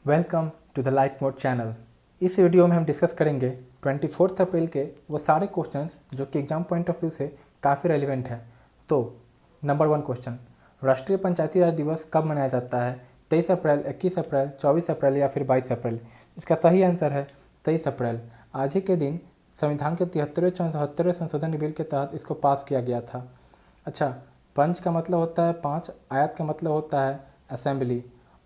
Welcome to the Light Mode channel. इस video में हम डिस्कस करेंगे 24 अप्रैल के वो सारे क्वेश्चंस जो कि एग्जाम पॉइंट ऑफ व्यू से काफ़ी रेलिवेंट है। तो नंबर 1 क्वेश्चन, राष्ट्रीय पंचायती राज दिवस कब मनाया जाता है? 23 अप्रैल, 21 अप्रैल, 24 अप्रैल या फिर 22 अप्रैल? इसका सही आंसर है 23 अप्रैल। आज ही के दिन संविधान के 73वें 74वें संशोधन बिल के तहत इसको पास किया गया था। अच्छा, पंच का मतलब होता है 5, आयत का मतलब होता है असेंबली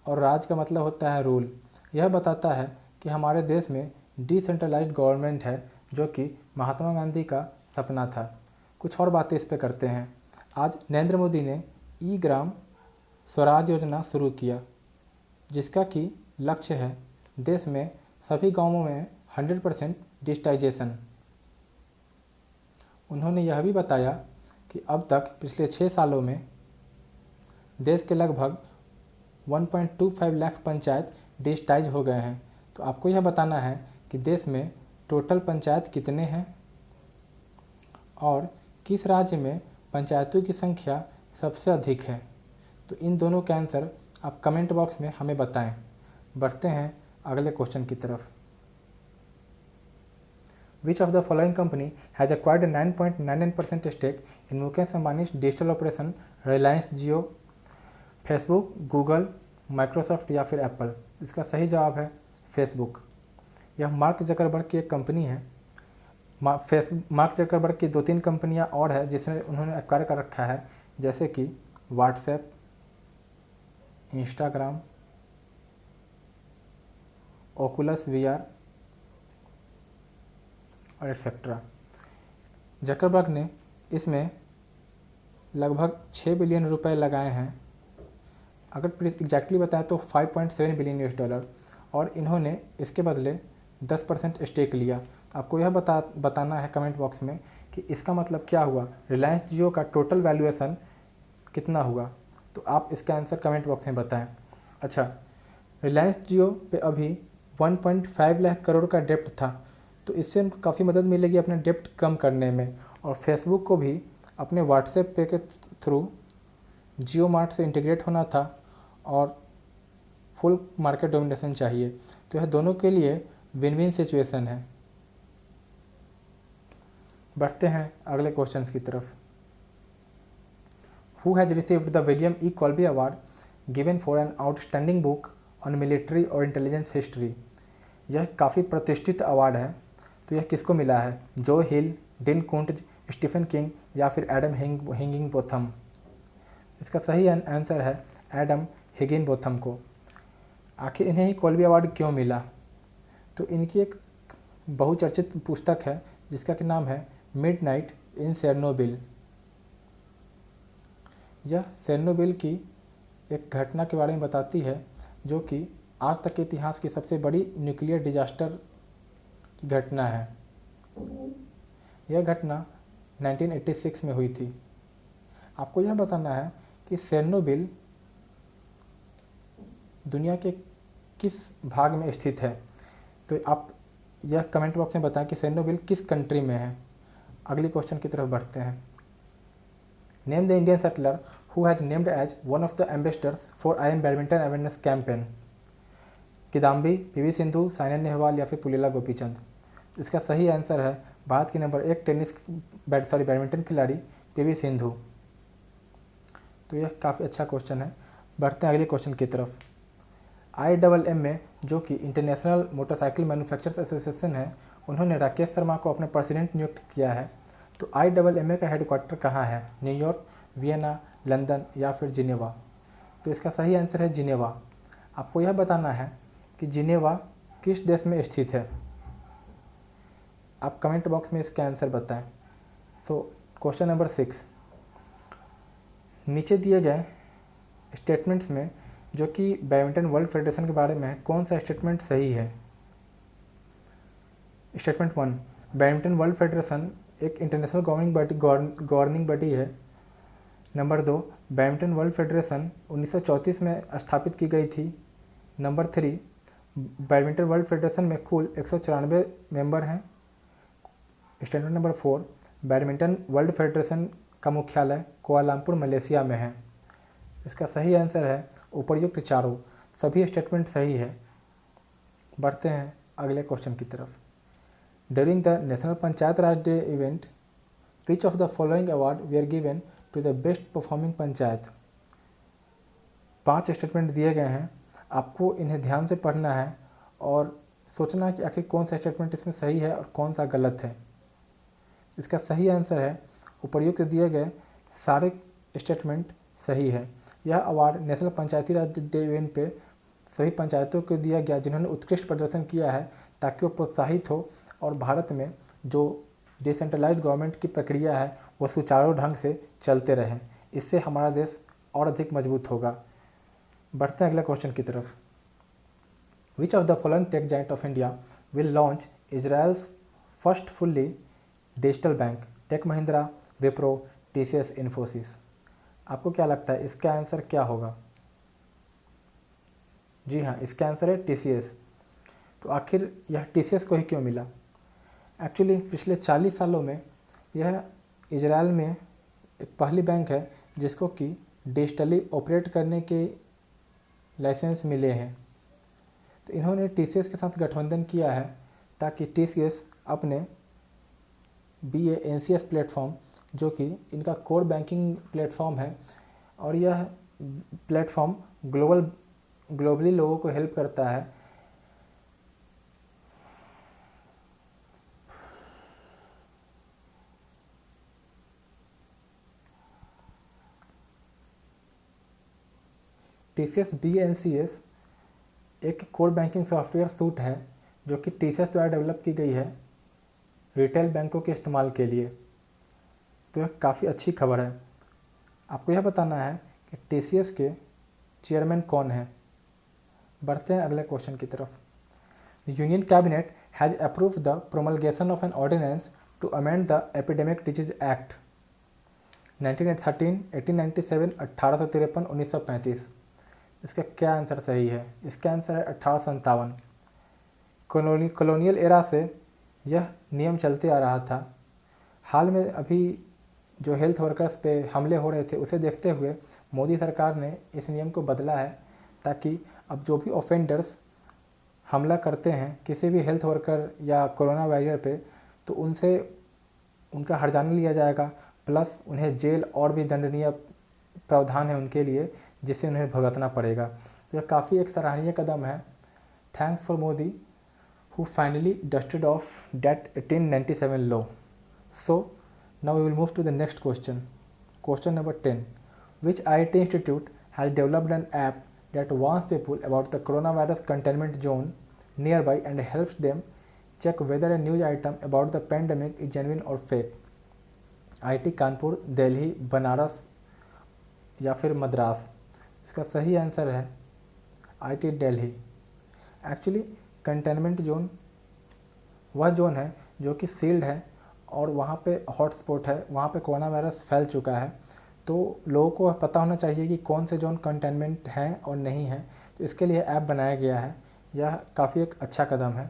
और राज का मतलब होता है रूल। यह बताता है कि हमारे देश में डिसेंट्रलाइज्ड गवर्नमेंट है, जो कि महात्मा गांधी का सपना था। कुछ और बातें इस पे करते हैं। आज नरेंद्र मोदी ने ई ग्राम स्वराज योजना शुरू किया, जिसका कि लक्ष्य है देश में सभी गांवों में 100% डिजिटाइजेशन। उन्होंने यह भी बताया कि अब तक पिछले 6 सालों में देश के लगभग 1.25 लाख पंचायत डिजिटाइज हो गए हैं। तो आपको यह बताना है कि देश में टोटल पंचायत कितने हैं और किस राज्य में पंचायतों की संख्या सबसे अधिक है। तो इन दोनों के आंसर आप कमेंट बॉक्स में हमें बताएं। बढ़ते हैं अगले क्वेश्चन की तरफ। Which of the following company has acquired a 9.99% stake in Mukesh Ambani's digital operation Reliance Jio? Facebook, Google, Microsoft या फिर एप्पल? इसका सही जवाब है फेसबुक। यह मार्क जकरबर्ग की एक कंपनी है। मार्क जकरबर्ग की 2-3 कंपनियां और है जिसने उन्होंने एक्वायर कर रखा है, जैसे कि व्हाट्सएप, इंस्टाग्राम, ओकुलस VR और एक्सेट्रा। जकरबर्ग ने इसमें लगभग 6 बिलियन रुपए लगाए हैं। अगर एग्जैक्टली बताएं तो 5.7 बिलियन US डॉलर, और इन्होंने इसके बदले 10% स्टेक लिया। आपको यह बताना है कमेंट बॉक्स में कि इसका मतलब क्या हुआ, रिलायंस जियो का टोटल वैल्यूएशन कितना हुआ। तो आप इसका आंसर कमेंट बॉक्स में बताएं। अच्छा, रिलायंस जियो पे अभी 1.5 लाख करोड़ का डेप्ट था, तो इससे उनको काफ़ी मदद मिलेगी अपने डेप्ट कम करने में। और फेसबुक को भी अपने व्हाट्सएप पे के थ्रू जियो मार्ट से इंटीग्रेट होना था और फुल मार्केट डोमिनेशन चाहिए। तो यह दोनों के लिए विन विन सिचुएशन है। बढ़ते हैं अगले क्वेश्चंस की तरफ। Who has received the William E कॉल्बी award given for an outstanding book on military और इंटेलिजेंस हिस्ट्री? यह काफ़ी प्रतिष्ठित अवार्ड है। तो यह किसको मिला है? जो हिल, डिन कुंट, स्टीफन किंग या फिर एडम हिगिंबोथम? इसका सही आंसर है एडम हिगिंबोथम को। आखिर इन्हें ही कॉल्बी अवार्ड क्यों मिला? तो इनकी एक बहुचर्चित पुस्तक है जिसका कि नाम है मिडनाइट इन चेरनोबिल। यह चेरनोबिल की एक घटना के बारे में बताती है, जो कि आज तक के इतिहास की सबसे बड़ी न्यूक्लियर डिजास्टर की घटना है। यह घटना 1986 में हुई थी। आपको यह बताना है कि चेरनोबिल दुनिया के किस भाग में स्थित है। तो आप यह कमेंट बॉक्स में बताएं कि चेरनोबिल किस कंट्री में है। अगले क्वेश्चन की तरफ बढ़ते हैं। Name the Indian shuttler who has named as one of the ambassadors for IM badminton awareness campaign? Kidambi, PV Sindhu, Saina Nehwal या फिर पुलेला गोपीचंद? इसका सही आंसर है भारत की नंबर 1 बैडमिंटन खिलाड़ी PV सिंधु। तो यह काफ़ी अच्छा क्वेश्चन है। बढ़ते हैं अगले क्वेश्चन की तरफ। IAAMA, जो कि इंटरनेशनल मोटरसाइकिल मैन्युफैक्चरर्स एसोसिएशन है, उन्होंने राकेश शर्मा को अपना प्रेसिडेंट नियुक्त किया है। तो IAAMA का हेडक्वार्टर कहाँ है? न्यूयॉर्क, वियना, लंदन या फिर जिनेवा? तो इसका सही आंसर है जिनेवा। आपको यह बताना है कि जिनेवा किस देश में स्थित है। आप कमेंट बॉक्स में इसका आंसर बताएं। सो क्वेश्चन नंबर 6, नीचे दिए गए स्टेटमेंट्स में जो कि बैडमिंटन वर्ल्ड फेडरेशन के बारे में है, कौन सा स्टेटमेंट सही है? स्टेटमेंट 1, बैडमिंटन वर्ल्ड फेडरेशन एक इंटरनेशनल गवर्निंग बॉडी है। नंबर 2, बैडमिंटन वर्ल्ड फेडरेशन 1934 में स्थापित की गई थी। नंबर 3, बैडमिंटन वर्ल्ड फेडरेशन में कुल 194 मेंबर हैं। Statement number 4, badminton world federation का मुख्यालय कुआलालंपुर मलेशिया में है। इसका सही आंसर है उपर्युक्त चारों। सभी स्टेटमेंट सही है। बढ़ते हैं अगले क्वेश्चन की तरफ। During the national panchayat Raj day event which of the following award way are given to the best performing panchayat. 5 statement दिए गए हैं, आपको इन्हें ध्यान से पढ़ना है और सोचना है कि आखिर कौन सा स्टेटमेंट इसमें सही है और कौन सा गलत है। इसका सही आंसर है उपर्युक्त दिए गए सारे स्टेटमेंट सही है। यह अवार्ड नेशनल पंचायती राज डे इवेंट पे सभी पंचायतों को दिया गया जिन्होंने उत्कृष्ट प्रदर्शन किया है, ताकि वो प्रोत्साहित हो और भारत में जो डिसेंट्रलाइज्ड गवर्नमेंट की प्रक्रिया है वो सुचारू ढंग से चलते रहें। इससे हमारा देश और अधिक मजबूत होगा। बढ़ते हैं अगले क्वेश्चन की तरफ। Which of the following tech giant of India will launch Israel's first fully digital bank. Tech Mahindra, Wipro, TCS, Infosys. आपको क्या लगता है इसका आंसर क्या होगा? जी हाँ, इसका आंसर है टीसीएस। तो आखिर यह टीसीएस को ही क्यों मिला? एक्चुअली पिछले 40 सालों में यह इजराइल में एक पहली बैंक है जिसको कि डिजिटली ऑपरेट करने के लाइसेंस मिले हैं। तो इन्होंने टीसीएस के साथ गठबंधन किया है ताकि टीसीएस अपने BANCS प्लेटफॉर्म, जो कि इनका कोर बैंकिंग प्लेटफॉर्म है और यह प्लेटफॉर्म ग्लोबली लोगों को हेल्प करता है। TCS BANCS एक कोर बैंकिंग सॉफ्टवेयर सूट है जो कि TCS द्वारा डेवलप की गई है रिटेल बैंकों के इस्तेमाल के लिए। तो यह काफ़ी अच्छी खबर है। आपको यह बताना है कि TCS के चेयरमैन कौन है। बढ़ते हैं अगले क्वेश्चन की तरफ। Union cabinet has approved the promulgation of an ordinance to amend the epidemic disease act 1913, 1897, 1853, 1935। इसका क्या आंसर सही है? इसका आंसर है 1857। कॉलोनियल एरा से यह नियम चलते आ रहा था। हाल में अभी जो हेल्थ वर्कर्स पे हमले हो रहे थे उसे देखते हुए मोदी सरकार ने इस नियम को बदला है, ताकि अब जो भी ऑफेंडर्स हमला करते हैं किसी भी हेल्थ वर्कर या कोरोना वॉरियर पे, तो उनसे उनका हर्जाना लिया जाएगा, प्लस उन्हें जेल और भी दंडनीय प्रावधान है उनके लिए जिससे उन्हें भुगतना पड़ेगा। तो यह काफ़ी एक सराहनीय कदम है। Thanks for Modi who finally dusted off that 1897 law. So now we will move to the next question. Question number 10. Which IT institute has developed an app that warns people about the coronavirus containment zone nearby and helps them check whether a news item about the pandemic is genuine or fake? IT Kanpur, Delhi, Banaras या फिर मद्रास। इसका सही answer है IT Delhi. Actually containment zone वह zone है जो कि sealed है और वहाँ पे हॉटस्पॉट है, वहाँ पे कोरोना वायरस फैल चुका है। तो लोगों को पता होना चाहिए कि कौन से जोन कंटेनमेंट हैं और नहीं है, तो इसके लिए ऐप बनाया गया है। यह काफ़ी एक अच्छा कदम है।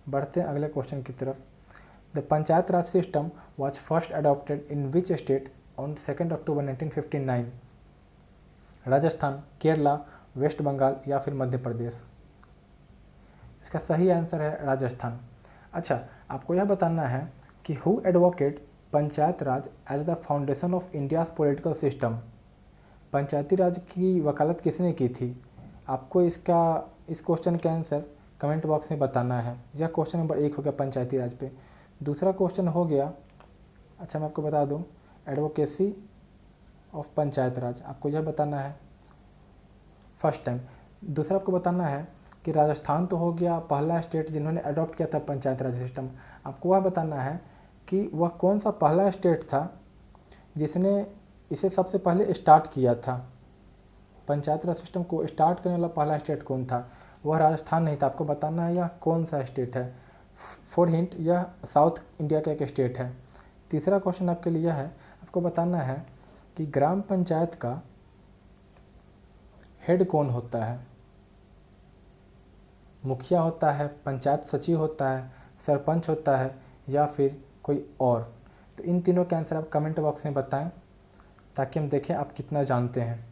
बढ़ते हैं अगले क्वेश्चन की तरफ। The Panchayat Raj system was first adopted in which state on 2 October 1959? Rajasthan, Kerala, West Bengal या फिर मध्य प्रदेश। इसका सही आंसर है राजस्थान। अच्छा, आपको यह बताना है कि who advocate panchayat raj as the foundation of India's political system. Panchayati raj की वकालत किसने की थी? आपको इस क्वेश्चन का आंसर कमेंट बॉक्स में बताना है। यह क्वेश्चन नंबर 1 हो गया पंचायती राज पे। दूसरा क्वेश्चन हो गया, अच्छा मैं आपको बता दूं, एडवोकेसी ऑफ पंचायत राज, आपको यह बताना है फर्स्ट टाइम। दूसरा आपको बताना है कि राजस्थान तो हो गया पहला स्टेट जिन्होंने अडॉप्ट किया था पंचायत राज सिस्टम। आपको वह बताना है कि वह कौन सा पहला स्टेट था जिसने इसे सबसे पहले स्टार्ट किया था। पंचायत राज सिस्टम को स्टार्ट करने वाला पहला स्टेट कौन था? वह राजस्थान नहीं था। आपको बताना है यह कौन सा स्टेट है। फॉर हिंट, यह साउथ इंडिया का एक स्टेट है। तीसरा क्वेश्चन आपके लिए है, आपको बताना है कि ग्राम पंचायत का हेड कौन होता है? मुखिया होता है, पंचायत सचिव होता है, सरपंच होता है या फिर कोई और? तो इन तीनों के आंसर आप कमेंट बॉक्स में बताएं ताकि हम देखें आप कितना जानते हैं।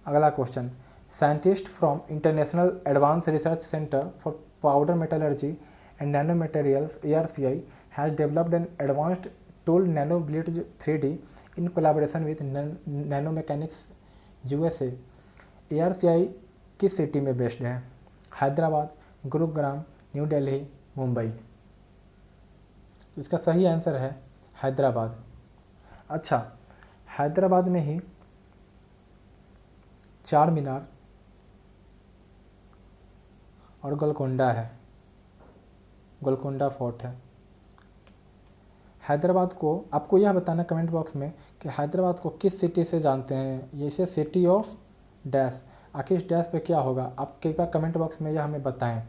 अगला question, Scientists from International Advanced Research Center for Powder Metallurgy and Nanomaterials (ARCI) has developed an advanced tool NanoBlitz 3D in collaboration with Nanomechanics USA. ARCI किस सिटी में बेस्ड है? हैदराबाद, गुरुग्राम, न्यू दिल्ली, मुंबई। तो इसका सही आंसर है हैदराबाद। अच्छा, हैदराबाद में ही चार मीनार और गोलकोंडा है, गोलकोंडा फोर्ट है। हैदराबाद को आपको यह बताना कमेंट बॉक्स में कि हैदराबाद को किस सिटी से जानते हैं। ये इसे सिटी ऑफ डैश, आखिर इस डैश पे क्या होगा, आप कृपया कमेंट बॉक्स में यह हमें बताएं।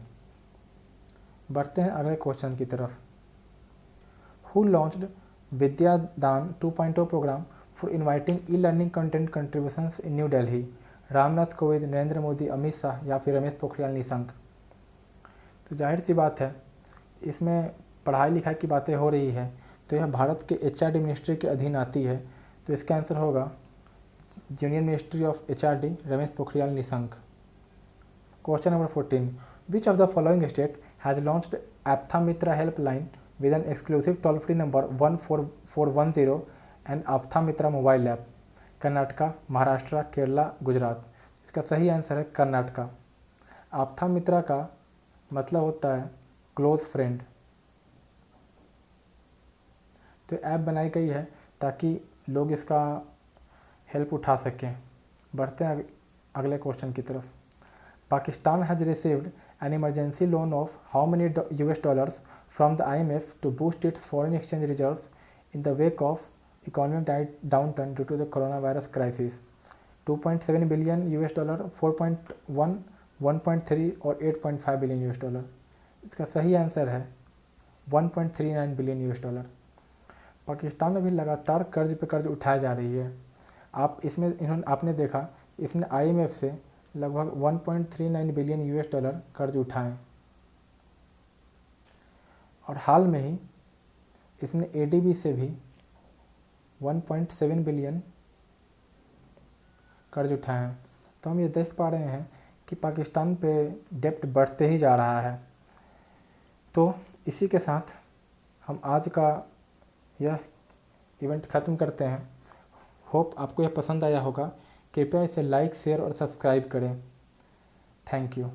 बढ़ते हैं अगले क्वेश्चन की तरफ। Who launched Vidyadaan 2.0 programme for inviting e learning content contributions in new Delhi? Ramnath Kovind, Narendra Modi, Amit Shah या फिर रमेश पोखरियाल निशंक? तो जाहिर सी बात है, इसमें पढ़ाई लिखाई की बातें हो रही है, तो यह भारत के एचआरडी मिनिस्ट्री के अधीन आती है। तो इसका आंसर होगा union ministry of HRD, Ramesh Pokhriyal Nishank. Question number 14, which of the following state has launched Aptha Mitra helpline with an exclusive toll free number 14410 and Aptha Mitra mobile app? Karnataka, Maharashtra, Kerala, Gujarat? इसका सही आंसर है कर्नाटका। एप्था मित्रा का मतलब होता है क्लोज फ्रेंड। तो ऐप बनाई गई है ताकि लोग इसका हेल्प उठा सकें। बढ़ते हैं अगले क्वेश्चन की तरफ। Pakistan has received an emergency loan of how many US dollars from the IMF to boost its foreign exchange reserves in the wake of economic downturn due to the corona virus crisis? 2.7 billion US dollar, 4.1, 1.3 और 8.5 billion US dollar? इसका सही answer है 1.39 billion US dollar. Pakistan में भी लगातार कर्ज पे कर्ज उठाई जा रही है। आपने देखा इसने IMF से लगभग 1.39 बिलियन US डॉलर कर्ज उठाए और हाल में ही इसने ADB से भी 1.7 बिलियन कर्ज उठाए हैं। तो हम ये देख पा रहे हैं कि पाकिस्तान पे डेप्ट बढ़ते ही जा रहा है। तो इसी के साथ हम आज का यह इवेंट ख़त्म करते हैं। होप आपको यह पसंद आया होगा। कृपया इसे लाइक, शेयर और सब्सक्राइब करें। Thank you.